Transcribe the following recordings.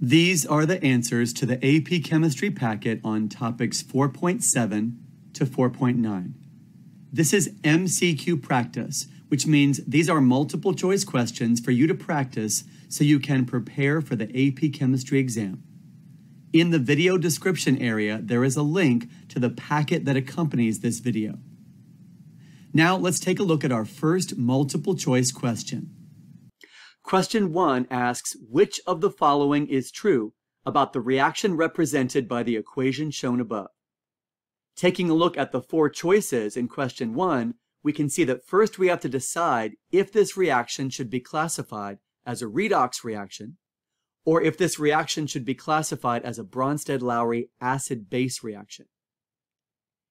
These are the answers to the AP Chemistry packet on topics 4.7 to 4.9. This is MCQ Practice, which means these are multiple choice questions for you to practice so you can prepare for the AP Chemistry exam. In the video description area, there is a link to the packet that accompanies this video. Now let's take a look at our first multiple choice question. Question 1 asks, which of the following is true about the reaction represented by the equation shown above? Taking a look at the four choices in question 1, we can see that first we have to decide if this reaction should be classified as a redox reaction, or if this reaction should be classified as a Bronsted-Lowry acid-base reaction.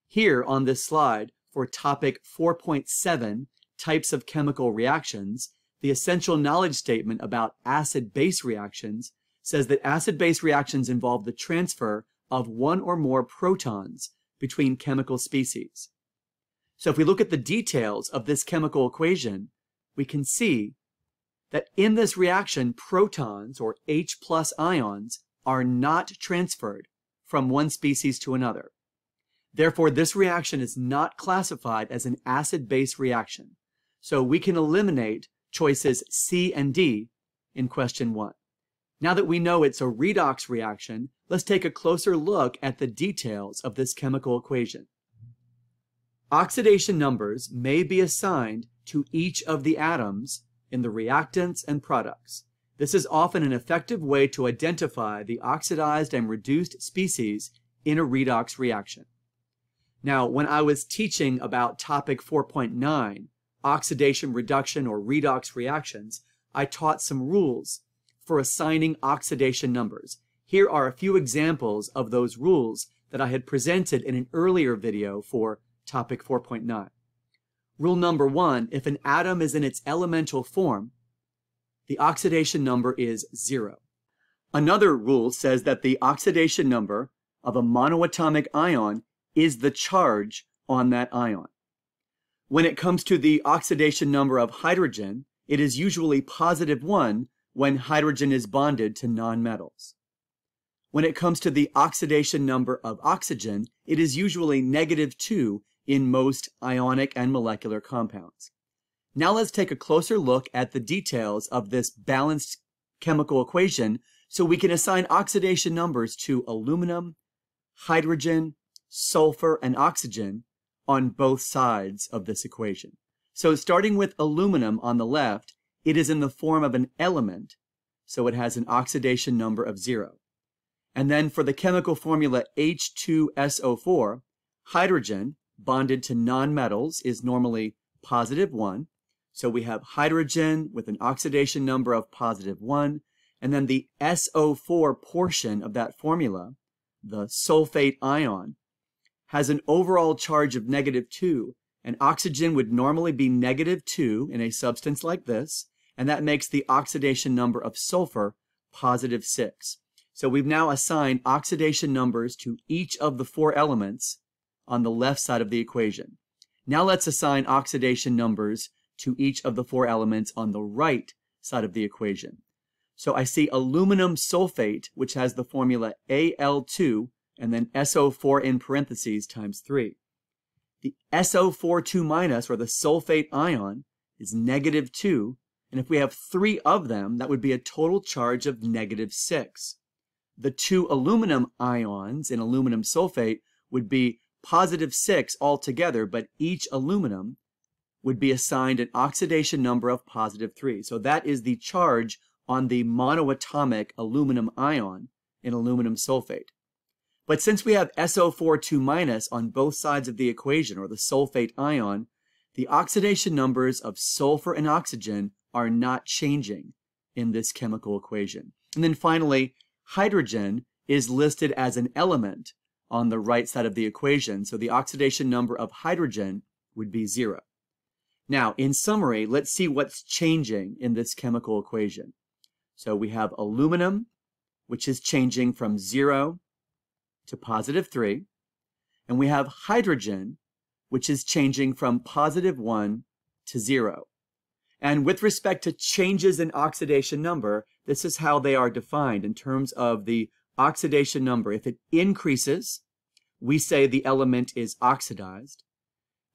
Here on this slide, for topic 4.7, types of chemical reactions, the essential knowledge statement about acid-base reactions says that acid-base reactions involve the transfer of one or more protons between chemical species. So if we look at the details of this chemical equation, we can see that in this reaction, protons, or H+ ions, are not transferred from one species to another. Therefore, this reaction is not classified as an acid-base reaction. So we can eliminate choices C and D in question 1. Now that we know it's a redox reaction, let's take a closer look at the details of this chemical equation. Oxidation numbers may be assigned to each of the atoms in the reactants and products. This is often an effective way to identify the oxidized and reduced species in a redox reaction. Now, when I was teaching about topic 4.9, oxidation reduction or redox reactions, I taught some rules for assigning oxidation numbers. Here are a few examples of those rules that I had presented in an earlier video for topic 4.9. Rule number 1, if an atom is in its elemental form, the oxidation number is 0. Another rule says that the oxidation number of a monoatomic ion is the charge on that ion. When it comes to the oxidation number of hydrogen, it is usually +1 when hydrogen is bonded to nonmetals. When it comes to the oxidation number of oxygen, it is usually -2 in most ionic and molecular compounds. Now let's take a closer look at the details of this balanced chemical equation so we can assign oxidation numbers to aluminum, hydrogen, sulfur, and oxygen on both sides of this equation. So starting with aluminum on the left, it is in the form of an element, so it has an oxidation number of 0. And then for the chemical formula H2SO4, hydrogen bonded to nonmetals is normally +1. So we have hydrogen with an oxidation number of +1, and then the SO4 portion of that formula, the sulfate ion, has an overall charge of -2, and oxygen would normally be -2 in a substance like this, and that makes the oxidation number of sulfur +6. So we've now assigned oxidation numbers to each of the four elements on the left side of the equation. Now let's assign oxidation numbers to each of the four elements on the right side of the equation. So I see aluminum sulfate, which has the formula Al2 and then SO4 in parentheses times 3. The SO4 2-, or the sulfate ion, is -2, and if we have 3 of them, that would be a total charge of -6. The 2 aluminum ions in aluminum sulfate would be +6 altogether, but each aluminum would be assigned an oxidation number of +3. So that is the charge on the monoatomic aluminum ion in aluminum sulfate. But since we have SO4 2- on both sides of the equation, or the sulfate ion, the oxidation numbers of sulfur and oxygen are not changing in this chemical equation. And then finally, hydrogen is listed as an element on the right side of the equation, so the oxidation number of hydrogen would be 0. Now, in summary, let's see what's changing in this chemical equation. So we have aluminum, which is changing from 0 to +3, and we have hydrogen, which is changing from +1 to 0. And with respect to changes in oxidation number, this is how they are defined in terms of the oxidation number. If it increases, we say the element is oxidized.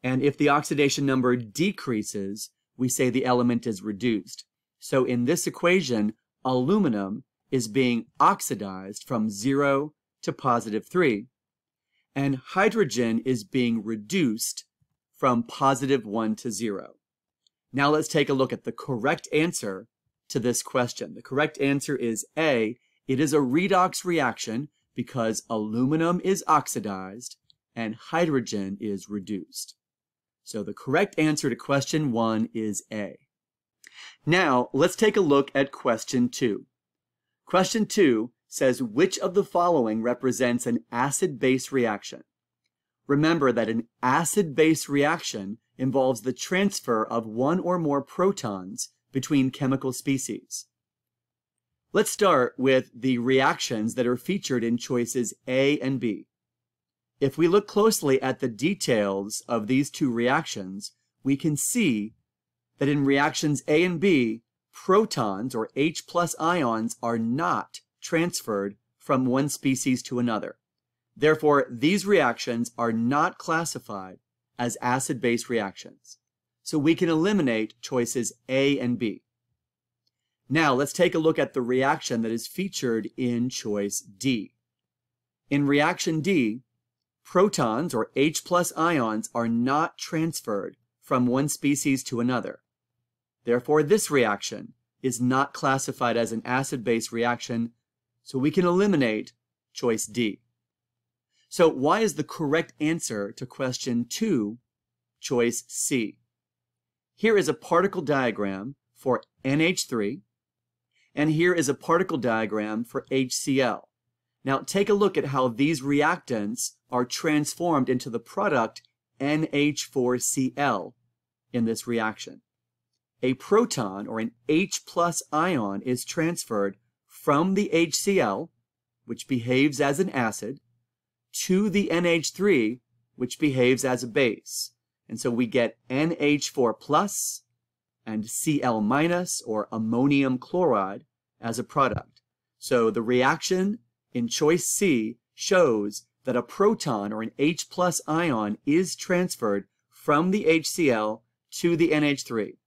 And if the oxidation number decreases, we say the element is reduced. So in this equation, aluminum is being oxidized from 0 to +3, and hydrogen is being reduced from +1 to 0. Now let's take a look at the correct answer to this question. The correct answer is A. It is a redox reaction because aluminum is oxidized and hydrogen is reduced. So the correct answer to question 1 is A. Now let's take a look at question 2. Question 2 says, which of the following represents an acid-base reaction? Remember that an acid-base reaction involves the transfer of one or more protons between chemical species. Let's start with the reactions that are featured in choices A and B. If we look closely at the details of these two reactions, we can see that in reactions A and B, protons or H+ ions are not transferred from one species to another. Therefore, these reactions are not classified as acid-base reactions. So we can eliminate choices A and B. Now let's take a look at the reaction that is featured in choice D. In reaction D, protons or H+ ions are not transferred from one species to another. Therefore, this reaction is not classified as an acid-base reaction, so we can eliminate choice D. So why is the correct answer to question 2 choice C? Here is a particle diagram for NH3, and here is a particle diagram for HCl. Now take a look at how these reactants are transformed into the product NH4Cl in this reaction. A proton or an H+ ion is transferred from the HCl, which behaves as an acid, to the NH3, which behaves as a base. And so we get NH4+ and Cl- or ammonium chloride as a product. So the reaction in choice C shows that a proton or an H+ ion is transferred from the HCl to the NH3.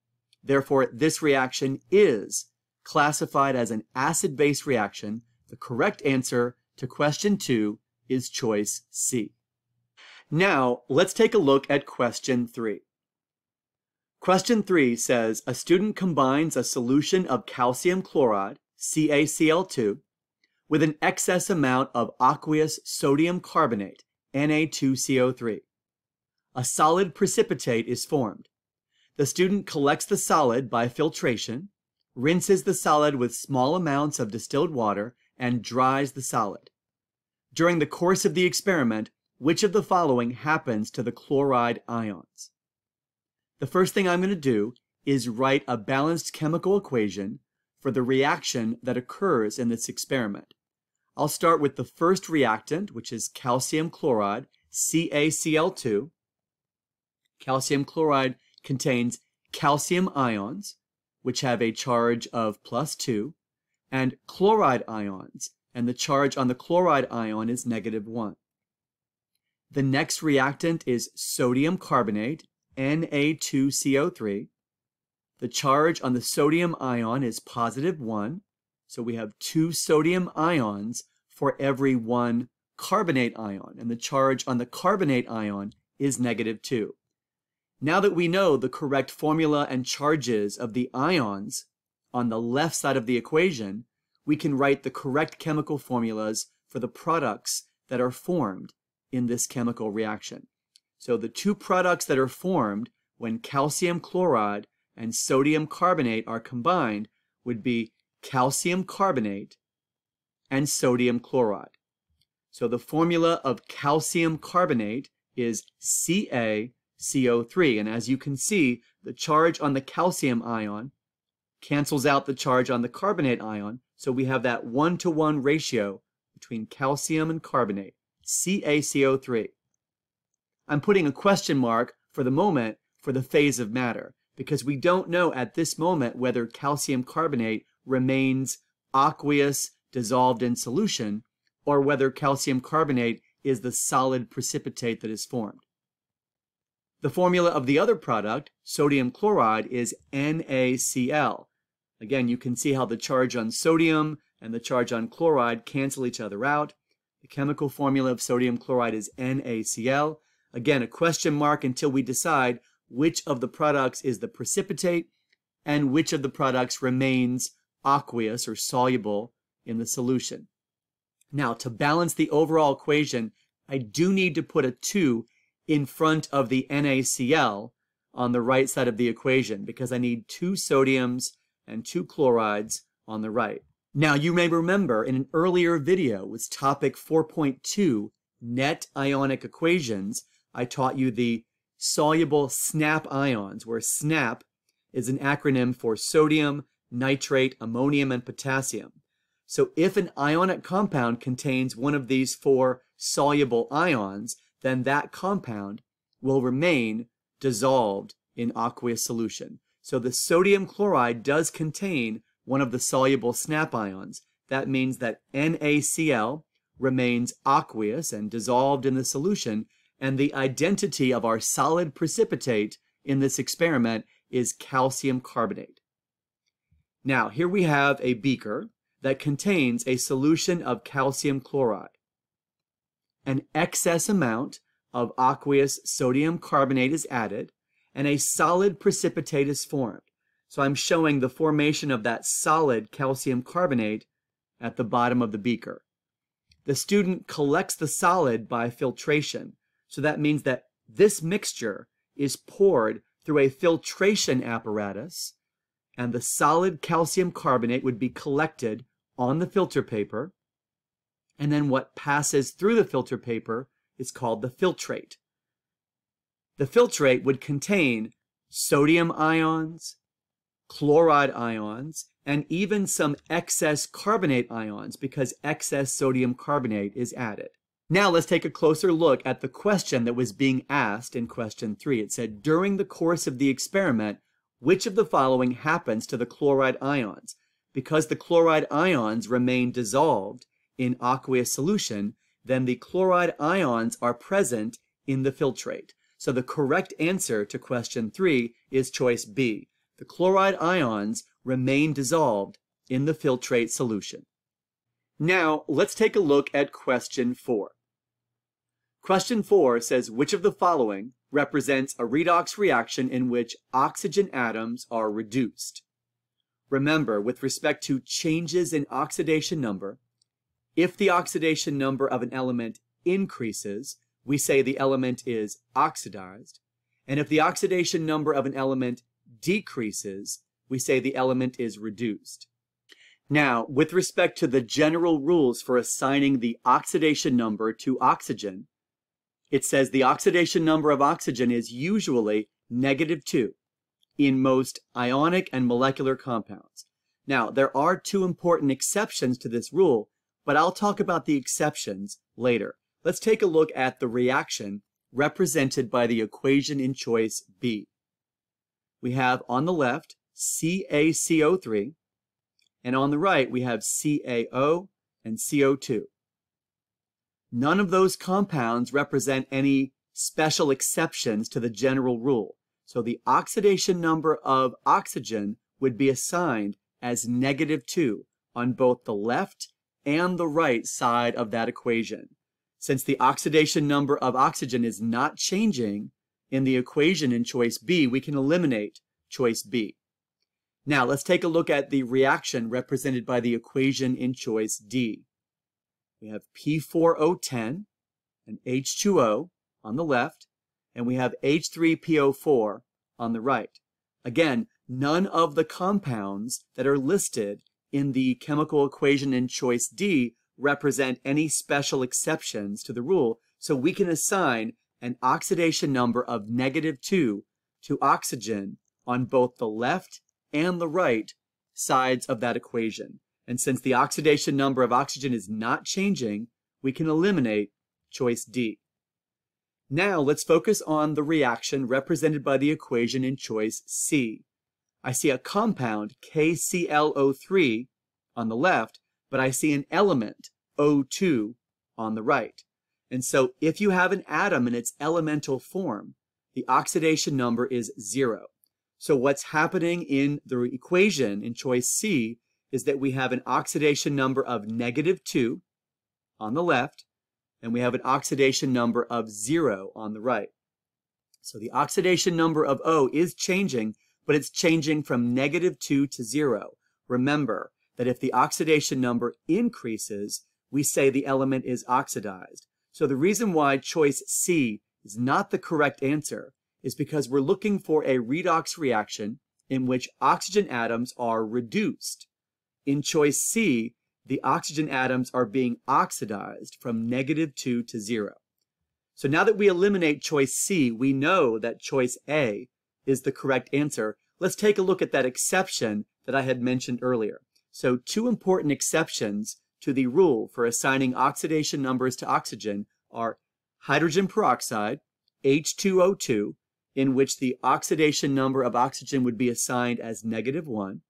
Therefore, this reaction is classified as an acid-base reaction. The correct answer to question 2 is choice C. Now, let's take a look at question 3. Question 3 says, a student combines a solution of calcium chloride, CaCl2, with an excess amount of aqueous sodium carbonate, Na2CO3. A solid precipitate is formed. The student collects the solid by filtration, rinses the solid with small amounts of distilled water, and dries the solid. During the course of the experiment, which of the following happens to the chloride ions? The first thing I'm going to do is write a balanced chemical equation for the reaction that occurs in this experiment. I'll start with the first reactant, which is calcium chloride, CaCl2. Calcium chloride contains calcium ions, which have a charge of +2, and chloride ions, and the charge on the chloride ion is -1. The next reactant is sodium carbonate, Na2CO3. The charge on the sodium ion is +1, so we have 2 sodium ions for every 1 carbonate ion, and the charge on the carbonate ion is -2. Now that we know the correct formula and charges of the ions on the left side of the equation, we can write the correct chemical formulas for the products that are formed in this chemical reaction. So the two products that are formed when calcium chloride and sodium carbonate are combined would be calcium carbonate and sodium chloride. So the formula of calcium carbonate is CaCO3, and as you can see, the charge on the calcium ion cancels out the charge on the carbonate ion, so we have that 1-to-1 ratio between calcium and carbonate, CaCO3. I'm putting a question mark for the moment for the phase of matter, because we don't know at this moment whether calcium carbonate remains aqueous dissolved in solution, or whether calcium carbonate is the solid precipitate that is formed. The formula of the other product, sodium chloride, is NaCl. Again, you can see how the charge on sodium and the charge on chloride cancel each other out. The chemical formula of sodium chloride is NaCl. Again, a question mark until we decide which of the products is the precipitate and which of the products remains aqueous or soluble in the solution. Now, to balance the overall equation, I do need to put a 2 in front of the NaCl on the right side of the equation because I need 2 sodiums and 2 chlorides on the right. Now, you may remember in an earlier video with topic 4.2, net ionic equations, I taught you the soluble SNAP ions, where SNAP is an acronym for sodium, nitrate, ammonium, and potassium. So if an ionic compound contains one of these 4 soluble ions, then that compound will remain dissolved in aqueous solution. So the sodium chloride does contain one of the soluble SNAP ions. That means that NaCl remains aqueous and dissolved in the solution, and the identity of our solid precipitate in this experiment is calcium carbonate. Now, here we have a beaker that contains a solution of calcium chloride. An excess amount of aqueous sodium carbonate is added, and a solid precipitate is formed. So I'm showing the formation of that solid calcium carbonate at the bottom of the beaker. The student collects the solid by filtration. So that means that this mixture is poured through a filtration apparatus, and the solid calcium carbonate would be collected on the filter paper, and then what passes through the filter paper is called the filtrate. The filtrate would contain sodium ions, chloride ions, and even some excess carbonate ions because excess sodium carbonate is added. Now let's take a closer look at the question that was being asked in question 3. It said, during the course of the experiment, which of the following happens to the chloride ions? Because the chloride ions remain dissolved in aqueous solution, then the chloride ions are present in the filtrate. So the correct answer to question 3 is choice B. The chloride ions remain dissolved in the filtrate solution. Now let's take a look at question 4. Question 4 says, which of the following represents a redox reaction in which oxygen atoms are reduced? Remember, with respect to changes in oxidation number, if the oxidation number of an element increases, we say the element is oxidized. And if the oxidation number of an element decreases, we say the element is reduced. Now, with respect to the general rules for assigning the oxidation number to oxygen, it says the oxidation number of oxygen is usually -2 in most ionic and molecular compounds. Now, there are 2 important exceptions to this rule, but I'll talk about the exceptions later. Let's take a look at the reaction represented by the equation in choice B. We have on the left CaCO3, and on the right we have CaO and CO2. None of those compounds represent any special exceptions to the general rule. So the oxidation number of oxygen would be assigned as -2 on both the left and the right side of that equation. Since the oxidation number of oxygen is not changing in the equation in choice B, we can eliminate choice B. Now let's take a look at the reaction represented by the equation in choice D. We have P4O10 and H2O on the left, and we have H3PO4 on the right. Again, none of the compounds that are listed in the chemical equation in choice D represent any special exceptions to the rule, so we can assign an oxidation number of -2 to oxygen on both the left and the right sides of that equation. And since the oxidation number of oxygen is not changing, we can eliminate choice D. Now let's focus on the reaction represented by the equation in choice C. I see a compound, KClO3, on the left, but I see an element, O2, on the right. And so if you have an atom in its elemental form, the oxidation number is 0. So what's happening in the equation in choice C is that we have an oxidation number of -2 on the left, and we have an oxidation number of 0 on the right. So the oxidation number of O is changing, but it's changing from -2 to 0. Remember that if the oxidation number increases, we say the element is oxidized. So the reason why choice C is not the correct answer is because we're looking for a redox reaction in which oxygen atoms are reduced. In choice C, the oxygen atoms are being oxidized from -2 to 0. So now that we eliminate choice C, we know that choice A is the correct answer. Let's take a look at that exception that I had mentioned earlier. So two important exceptions to the rule for assigning oxidation numbers to oxygen are hydrogen peroxide, H2O2, in which the oxidation number of oxygen would be assigned as -1,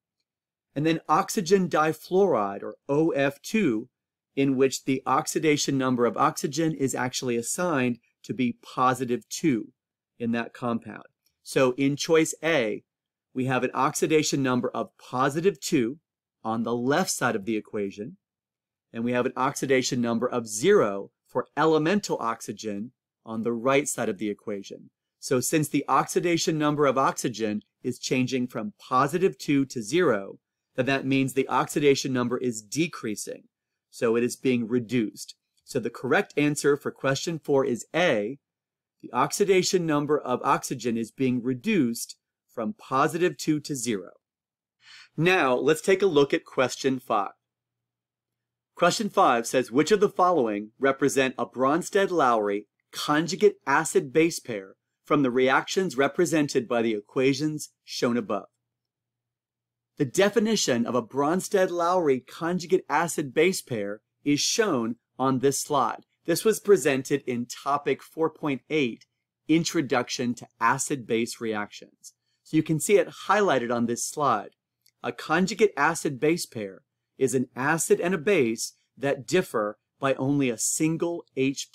and then oxygen difluoride, or OF2, in which the oxidation number of oxygen is actually assigned to be +2 in that compound. So in choice A, we have an oxidation number of +2 on the left side of the equation, and we have an oxidation number of 0 for elemental oxygen on the right side of the equation. So since the oxidation number of oxygen is changing from +2 to 0, then that means the oxidation number is decreasing. So it is being reduced. So the correct answer for question 4 is A. The oxidation number of oxygen is being reduced from +2 to 0. Now let's take a look at question 5. Question 5 says, which of the following represent a Bronsted-Lowry conjugate acid-base pair from the reactions represented by the equations shown above? The definition of a Bronsted-Lowry conjugate acid-base pair is shown on this slide. This was presented in topic 4.8, Introduction to Acid-Base Reactions. So you can see it highlighted on this slide. A conjugate acid-base pair is an acid and a base that differ by only a single H+.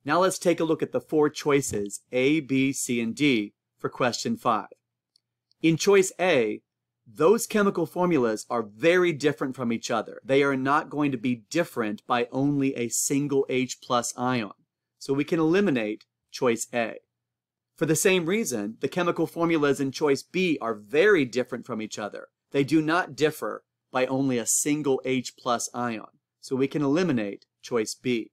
Now let's take a look at the four choices, A, B, C, and D, for question 5. In choice A, those chemical formulas are very different from each other. They are not going to be different by only a single H+ ion. So we can eliminate choice A. For the same reason, the chemical formulas in choice B are very different from each other. They do not differ by only a single H+ ion. So we can eliminate choice B.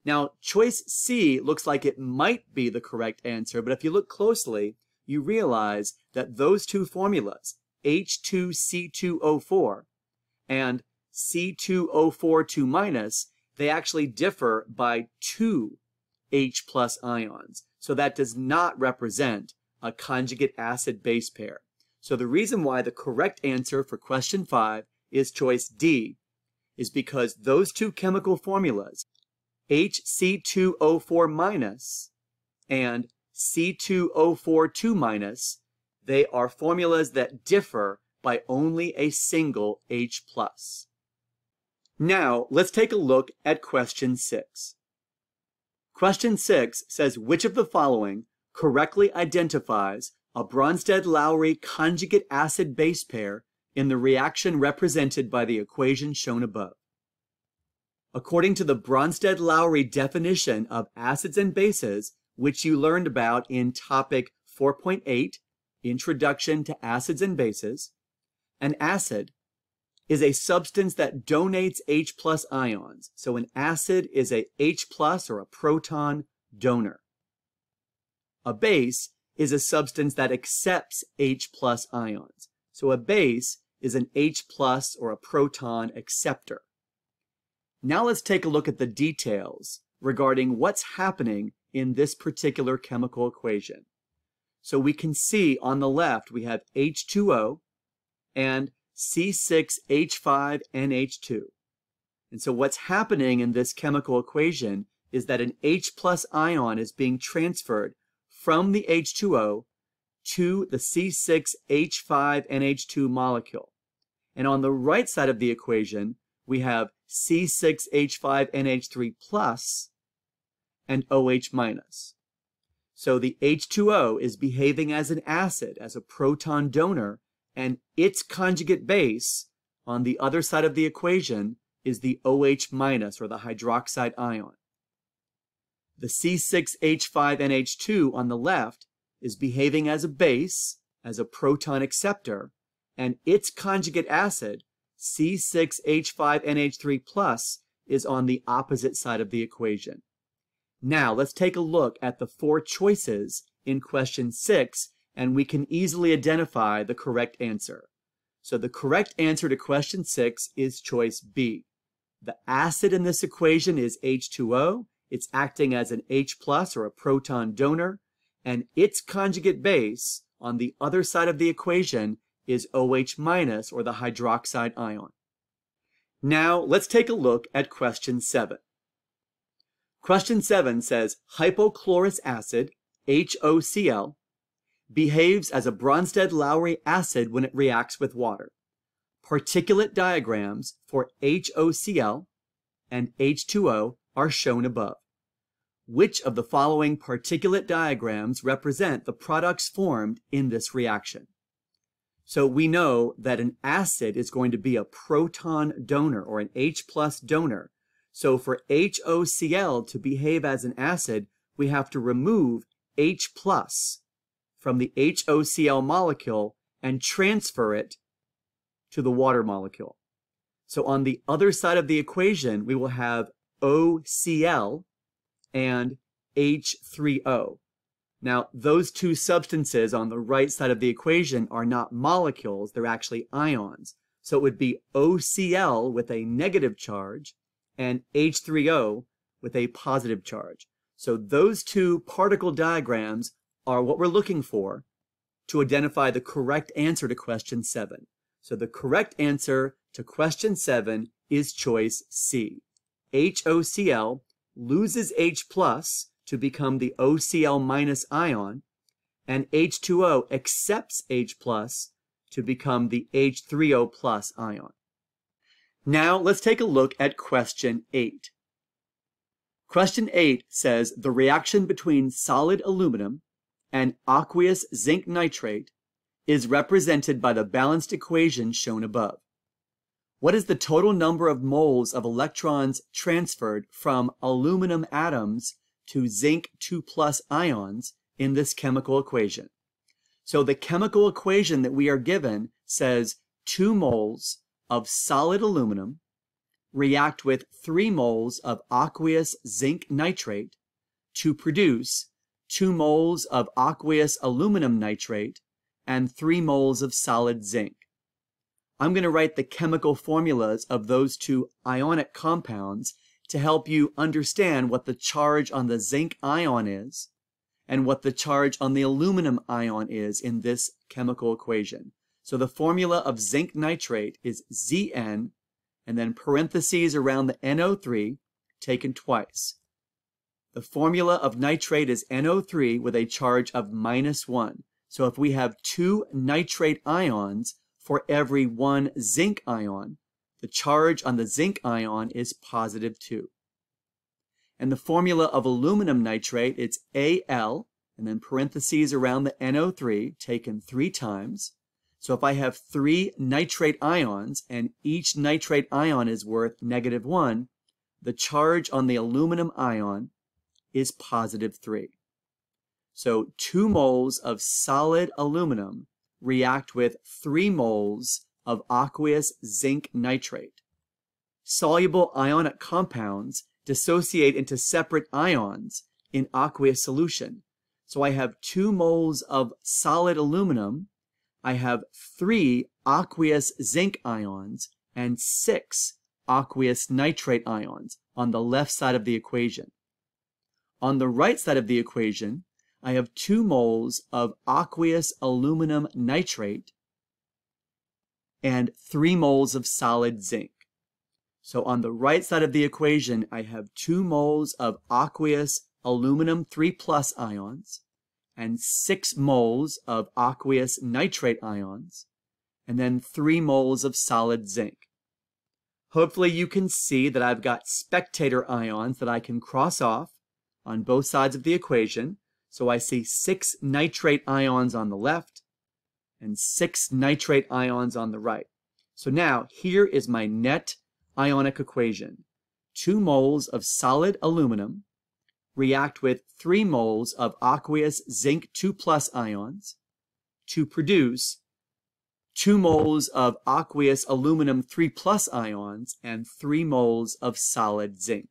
Now, choice C looks like it might be the correct answer, but if you look closely, you realize that those two formulas, H2C2O4 and C2O42-, they actually differ by 2 H+ ions. So that does not represent a conjugate acid-base pair. So the reason why the correct answer for question 5 is choice D is because those two chemical formulas, HC2O4- and C2O42-, they are formulas that differ by only a single H+. Now, let's take a look at question 6. Question 6 says, which of the following correctly identifies a Bronsted-Lowry conjugate acid-base pair in the reaction represented by the equation shown above? According to the Bronsted-Lowry definition of acids and bases, which you learned about in topic 4.8, Introduction to Acids and Bases, an acid is a substance that donates H+ ions. So an acid is a H+ or a proton donor. A base is a substance that accepts H+ ions. So a base is an H+ or a proton acceptor. Now let's take a look at the details regarding what's happening in this particular chemical equation. So we can see on the left we have H2O and C6H5NH2. And so what's happening in this chemical equation is that an H+ ion is being transferred from the H2O to the C6H5NH2 molecule. And on the right side of the equation, we have C6H5NH3 plus and OH minus. So the H2O is behaving as an acid, as a proton donor, and its conjugate base on the other side of the equation is the OH minus, or the hydroxide ion. The C6H5NH2 on the left is behaving as a base, as a proton acceptor, and its conjugate acid, C6H5NH3 plus, is on the opposite side of the equation. Now let's take a look at the four choices in question 6, and we can easily identify the correct answer. So the correct answer to question 6 is choice B. The acid in this equation is H2O. It's acting as an H plus, or a proton donor, and its conjugate base on the other side of the equation is OH minus, or the hydroxide ion. Now let's take a look at question 7. Question 7 says hypochlorous acid, HOCl, behaves as a Bronsted-Lowry acid when it reacts with water. Particulate diagrams for HOCl and H2O are shown above. Which of the following particulate diagrams represent the products formed in this reaction? So we know that an acid is going to be a proton donor, or an H plus donor. So for HOCl to behave as an acid, we have to remove H plus from the HOCl molecule and transfer it to the water molecule. So on the other side of the equation, we will have OCl and H3O. Now, those two substances on the right side of the equation are not molecules, they're actually ions. So it would be OCl with a negative charge and H3O with a positive charge. So those two particle diagrams are what we're looking for to identify the correct answer to question 7. So the correct answer to question 7 is choice C. HOCl loses H plus to become the OCl minus ion, and H2O accepts H plus to become the H3O plus ion. Now let's take a look at question 8. Question 8 says the reaction between solid aluminum and aqueous zinc nitrate is represented by the balanced equation shown above. What is the total number of moles of electrons transferred from aluminum atoms to zinc 2 plus ions in this chemical equation? So the chemical equation that we are given says 2 moles of solid aluminum react with 3 moles of aqueous zinc nitrate to produce 2 moles of aqueous aluminum nitrate and 3 moles of solid zinc. I'm going to write the chemical formulas of those two ionic compounds to help you understand what the charge on the zinc ion is and what the charge on the aluminum ion is in this chemical equation. So the formula of zinc nitrate is Zn, and then parentheses around the NO3 taken twice. The formula of nitrate is NO3 with a charge of -1. So if we have 2 nitrate ions for every 1 zinc ion, the charge on the zinc ion is +2. And the formula of aluminum nitrate, it's Al, and then parentheses around the NO3 taken 3 times. So if I have 3 nitrate ions and each nitrate ion is worth -1, the charge on the aluminum ion is +3. So 2 moles of solid aluminum react with 3 moles of aqueous zinc nitrate. Soluble ionic compounds dissociate into separate ions in aqueous solution. So I have 2 moles of solid aluminum, I have 3 aqueous zinc ions, and 6 aqueous nitrate ions on the left side of the equation. On the right side of the equation, I have 2 moles of aqueous aluminum nitrate and 3 moles of solid zinc. So on the right side of the equation, I have 2 moles of aqueous aluminum 3 plus ions and 6 moles of aqueous nitrate ions and then 3 moles of solid zinc. Hopefully you can see that I've got spectator ions that I can cross off on both sides of the equation. So I see 6 nitrate ions on the left and 6 nitrate ions on the right. So now here is my net ionic equation. 2 moles of solid aluminum react with 3 moles of aqueous zinc 2+ ions to produce 2 moles of aqueous aluminum 3+ ions and 3 moles of solid zinc.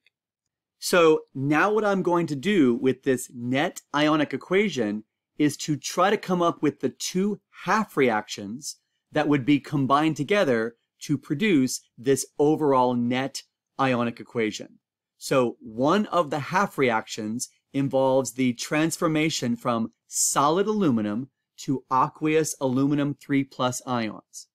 So now what I'm going to do with this net ionic equation is to try to come up with the 2 half reactions that would be combined together to produce this overall net ionic equation. So one of the half reactions involves the transformation from solid aluminum to aqueous aluminum 3+ ions.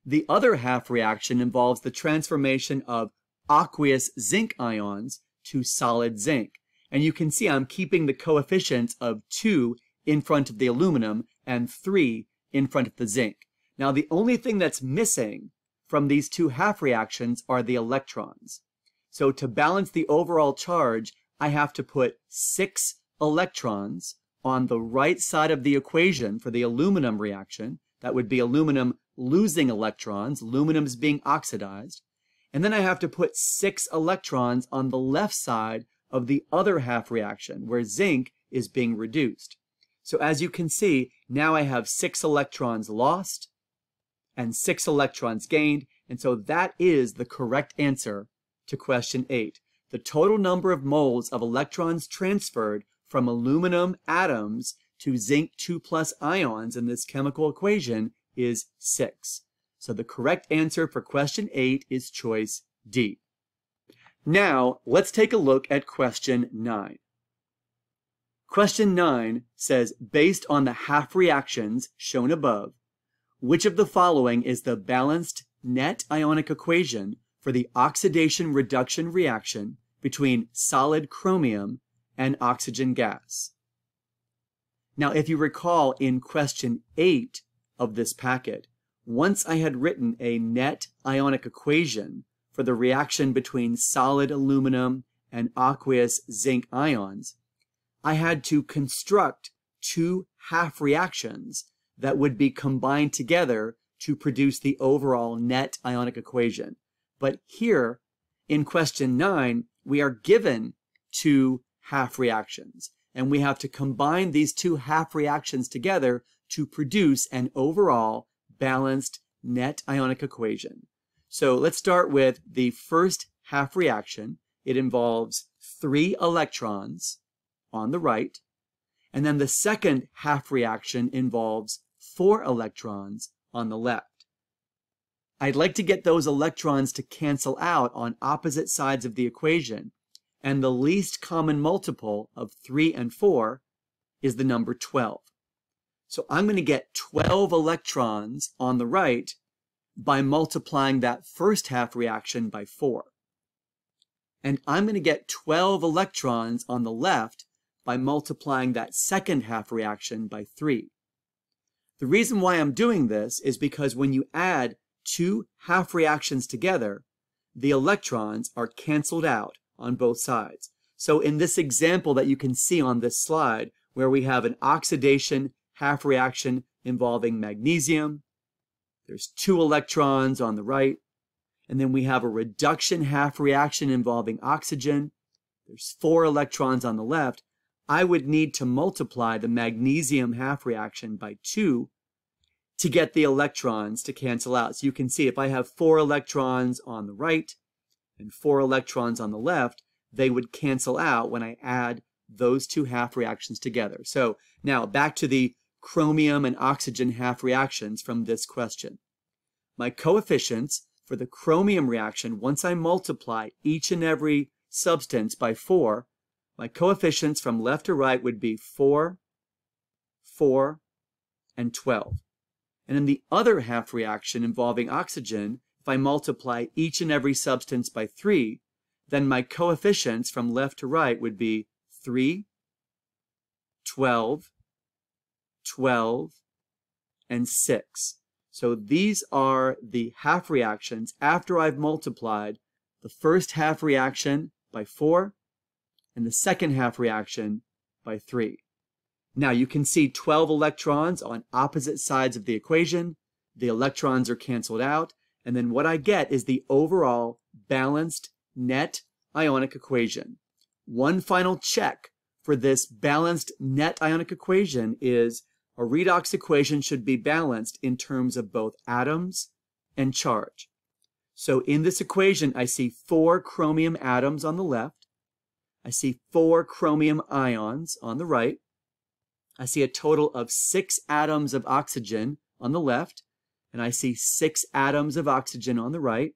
The other half reaction involves the transformation of aqueous zinc ions to solid zinc. And you can see I'm keeping the coefficients of 2 in front of the aluminum and 3 in front of the zinc. Now the only thing that's missing from these 2 half reactions are the electrons. So to balance the overall charge, I have to put 6 electrons on the right side of the equation for the aluminum reaction. That would be aluminum losing electrons, aluminum's being oxidized. And then I have to put 6 electrons on the left side of the other half reaction where zinc is being reduced. So as you can see, now I have 6 electrons lost and 6 electrons gained, and so that is the correct answer to question 8. The total number of moles of electrons transferred from aluminum atoms to zinc 2+ ions in this chemical equation is 6. So the correct answer for question 8 is choice D. Now let's take a look at question 9. Question 9 says, based on the half reactions shown above, which of the following is the balanced net ionic equation for the oxidation-reduction reaction between solid chromium and oxygen gas? Now, if you recall in question 8 of this packet, once I had written a net ionic equation for the reaction between solid aluminum and aqueous zinc ions, I had to construct 2 half reactions that would be combined together to produce the overall net ionic equation. But here, in question 9, we are given 2 half reactions, and we have to combine these 2 half reactions together to produce an overall balanced net ionic equation. So let's start with the first half reaction. It involves 3 electrons on the right, and then the second half reaction involves 4 electrons on the left. I'd like to get those electrons to cancel out on opposite sides of the equation, and the least common multiple of 3 and 4 is the number 12. So I'm going to get 12 electrons on the right by multiplying that first half reaction by 4. And I'm going to get 12 electrons on the left by multiplying that second half reaction by 3. The reason why I'm doing this is because when you add 2 half reactions together, the electrons are canceled out on both sides. So in this example that you can see on this slide, where we have an oxidation half reaction involving magnesium, there's 2 electrons on the right, and then we have a reduction half reaction involving oxygen, there's 4 electrons on the left. I would need to multiply the magnesium half reaction by 2 to get the electrons to cancel out. So you can see if I have 4 electrons on the right and 4 electrons on the left, they would cancel out when I add those 2 half reactions together. So now back to the chromium and oxygen half reactions from this question. My coefficients for the chromium reaction, once I multiply each and every substance by 4, my coefficients from left to right would be 4, 4, and 12. And in the other half reaction involving oxygen, if I multiply each and every substance by 3, then my coefficients from left to right would be 3, 12, 12, and 6. So these are the half reactions after I've multiplied the first half reaction by 4 and the second half reaction by 3. Now you can see 12 electrons on opposite sides of the equation. The electrons are canceled out, and then what I get is the overall balanced net ionic equation. One final check for this balanced net ionic equation is a redox equation should be balanced in terms of both atoms and charge. So in this equation, I see 4 chromium atoms on the left. I see 4 chromium ions on the right. I see a total of 6 atoms of oxygen on the left, and I see 6 atoms of oxygen on the right.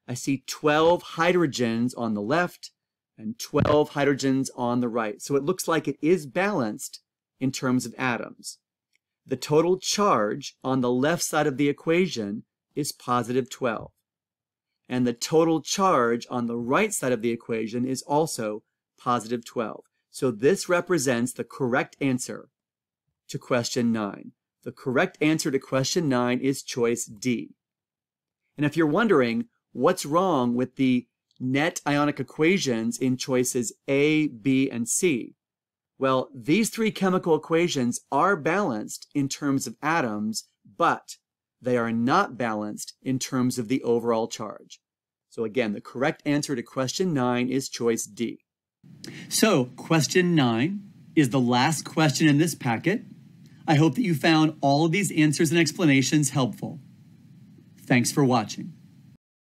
I see 12 hydrogens on the left and 12 hydrogens on the right. So it looks like it is balanced in terms of atoms. The total charge on the left side of the equation is positive 12. And the total charge on the right side of the equation is also positive 12. So this represents the correct answer to question 9. The correct answer to question 9 is choice D. And if you're wondering what's wrong with the net ionic equations in choices A, B, and C, well, these 3 chemical equations are balanced in terms of atoms, but they are not balanced in terms of the overall charge. So again, the correct answer to question 9 is choice D. So question 9 is the last question in this packet. I hope that you found all of these answers and explanations helpful. Thanks for watching.